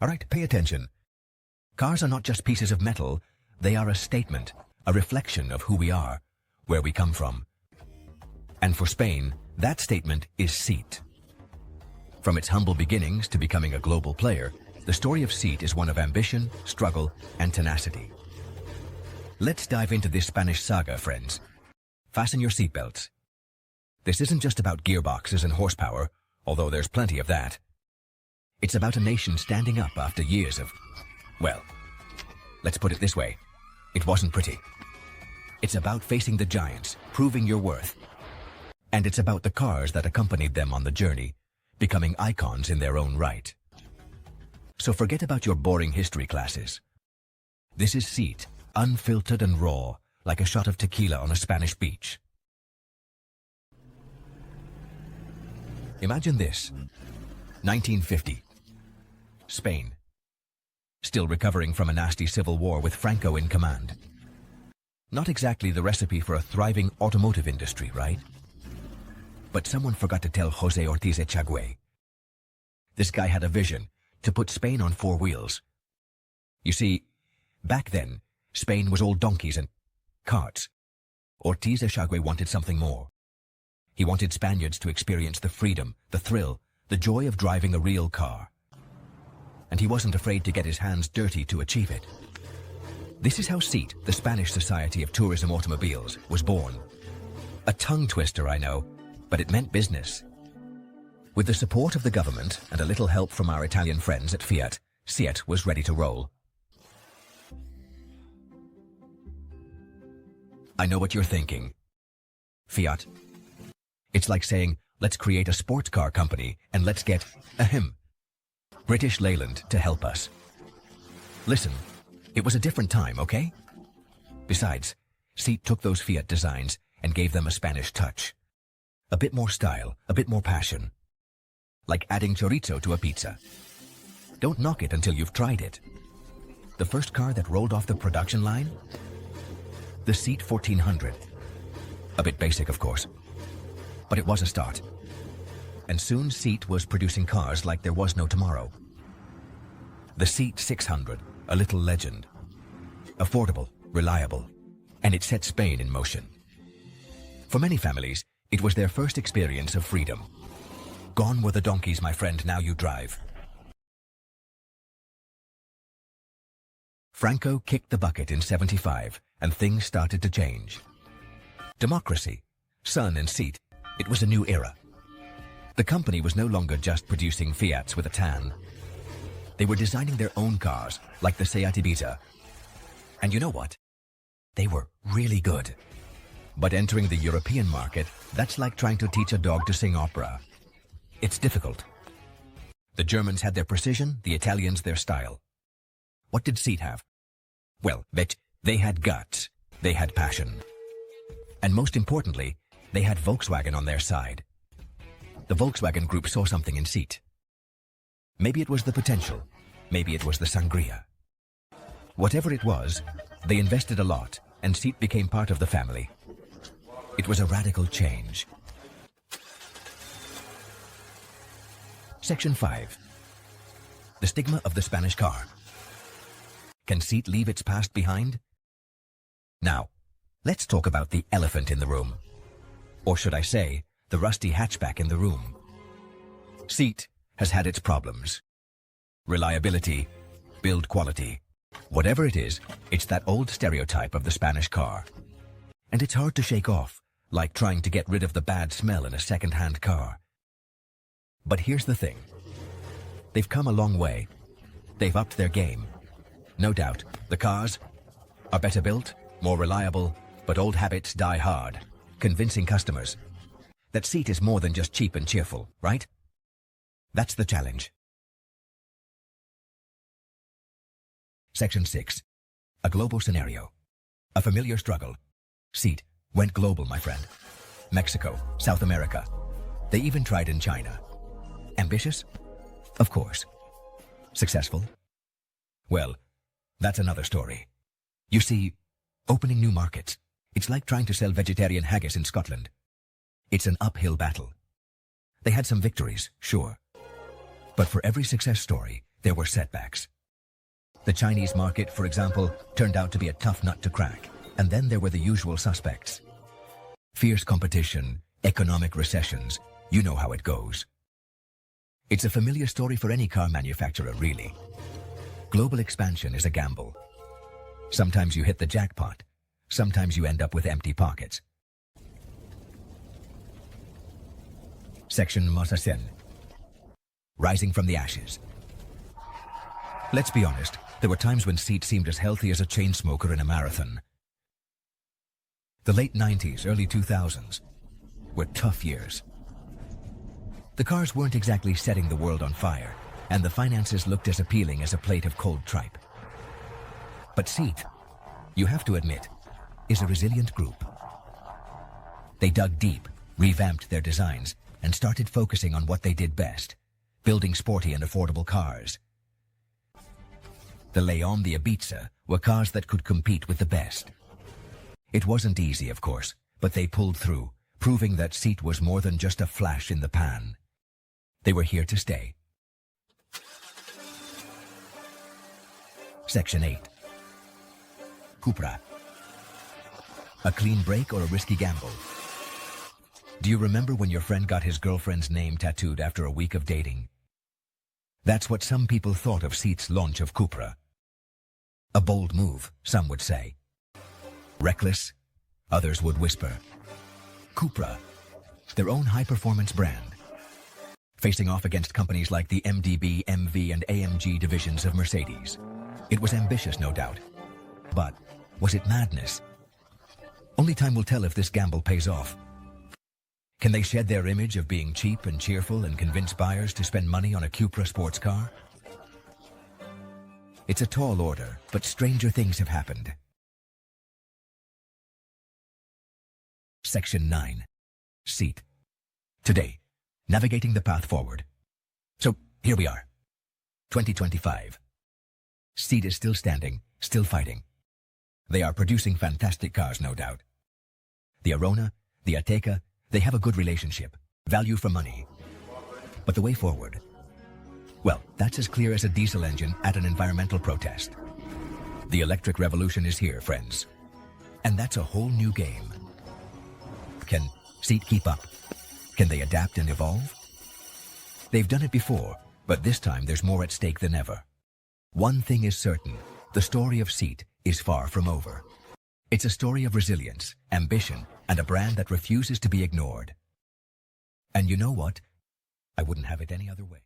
All right, pay attention. Cars are not just pieces of metal, they are a statement, a reflection of who we are, where we come from. And for Spain, that statement is Seat. From its humble beginnings to becoming a global player, the story of Seat is one of ambition, struggle, and tenacity. Let's dive into this Spanish saga, friends. Fasten your seatbelts. This isn't just about gearboxes and horsepower, although there's plenty of that. It's about a nation standing up after years of, well, let's put it this way, it wasn't pretty. It's about facing the giants, proving your worth. And it's about the cars that accompanied them on the journey, becoming icons in their own right. So forget about your boring history classes. This is Seat, unfiltered and raw, like a shot of tequila on a Spanish beach. Imagine this, 1950, Spain. Still recovering from a nasty civil war with Franco in command. Not exactly the recipe for a thriving automotive industry, right? But someone forgot to tell José Ortiz Echagüe. This guy had a vision to put Spain on four wheels. You see, back then, Spain was all donkeys and carts. Ortiz Echagüe wanted something more. He wanted Spaniards to experience the freedom, the thrill, the joy of driving a real car. And he wasn't afraid to get his hands dirty to achieve it. This is how Seat, the Spanish Society of Tourism Automobiles, was born. A tongue twister, I know, but it meant business. With the support of the government and a little help from our Italian friends at Fiat, Seat was ready to roll. I know what you're thinking. Fiat? It's like saying, let's create a sports car company and let's get, British Leyland to help us. Listen, it was a different time, okay? Besides, Seat took those Fiat designs and gave them a Spanish touch. A bit more style, a bit more passion. Like adding chorizo to a pizza. Don't knock it until you've tried it. The first car that rolled off the production line? The Seat 1400. A bit basic, of course. But it was a start. And soon Seat was producing cars like there was no tomorrow. The Seat 600, a little legend. Affordable, reliable, and it set Spain in motion. For many families, it was their first experience of freedom. Gone were the donkeys, my friend, now you drive. Franco kicked the bucket in '75, and things started to change. Democracy, sun and Seat, it was a new era. The company was no longer just producing Fiats with a tan. They were designing their own cars, like the Seat Ibiza. And you know what? They were really good. But entering the European market, that's like trying to teach a dog to sing opera. It's difficult. The Germans had their precision, the Italians their style. What did Seat have? Well, they had guts, they had passion. And most importantly, they had Volkswagen on their side. The Volkswagen Group saw something in Seat. Maybe it was the potential, maybe it was the sangria. Whatever it was, they invested a lot, and Seat became part of the family. It was a radical change. Section 5. The stigma of the Spanish car. Can Seat leave its past behind? Now, let's talk about the elephant in the room. Or should I say, the rusty hatchback in the room. Seat has had its problems. Reliability, build quality. Whatever it is, it's that old stereotype of the Spanish car. And it's hard to shake off, like trying to get rid of the bad smell in a second-hand car. But here's the thing. They've come a long way. They've upped their game. No doubt, the cars are better built, more reliable, but old habits die hard, convincing customers that Seat is more than just cheap and cheerful, right? That's the challenge. Section 6. A global scenario. A familiar struggle. Seat went global, my friend. Mexico, South America. They even tried in China. Ambitious? Of course. Successful? Well, that's another story. You see, opening new markets, it's like trying to sell vegetarian haggis in Scotland. It's an uphill battle. They had some victories, sure. But for every success story, there were setbacks. The Chinese market, for example, turned out to be a tough nut to crack. And then there were the usual suspects. Fierce competition, economic recessions, you know how it goes. It's a familiar story for any car manufacturer, really. Global expansion is a gamble. Sometimes you hit the jackpot. Sometimes you end up with empty pockets. Section Mosasen. Rising from the ashes. Let's be honest, there were times when Seat seemed as healthy as a chain smoker in a marathon. The late 90s, early 2000s were tough years. The cars weren't exactly setting the world on fire, and the finances looked as appealing as a plate of cold tripe. But Seat, you have to admit, is a resilient group. They dug deep, revamped their designs, and started focusing on what they did best, building sporty and affordable cars. The Leon, the Ibiza, were cars that could compete with the best. It wasn't easy, of course, but they pulled through, proving that Seat was more than just a flash in the pan. They were here to stay. Section 8. CUPRA. A clean break or a risky gamble? Do you remember when your friend got his girlfriend's name tattooed after a week of dating? That's what some people thought of Seat's launch of CUPRA. A bold move, some would say. Reckless, others would whisper. CUPRA, their own high-performance brand. Facing off against companies like the MDB, MV, and AMG divisions of Mercedes. It was ambitious, no doubt. But was it madness? Only time will tell if this gamble pays off. Can they shed their image of being cheap and cheerful and convince buyers to spend money on a CUPRA sports car? It's a tall order, but stranger things have happened. Section 9. Seat. Today, navigating the path forward. So, here we are. 2025. Seat is still standing, still fighting. They are producing fantastic cars, no doubt. The Arona, the Ateca, they have a good relationship, value for money. But the way forward? Well, that's as clear as a diesel engine at an environmental protest. The electric revolution is here, friends. And that's a whole new game. Can Seat keep up? Can they adapt and evolve? They've done it before, but this time there's more at stake than ever. One thing is certain, the story of Seat is far from over. It's a story of resilience, ambition, and a brand that refuses to be ignored. And you know what? I wouldn't have it any other way.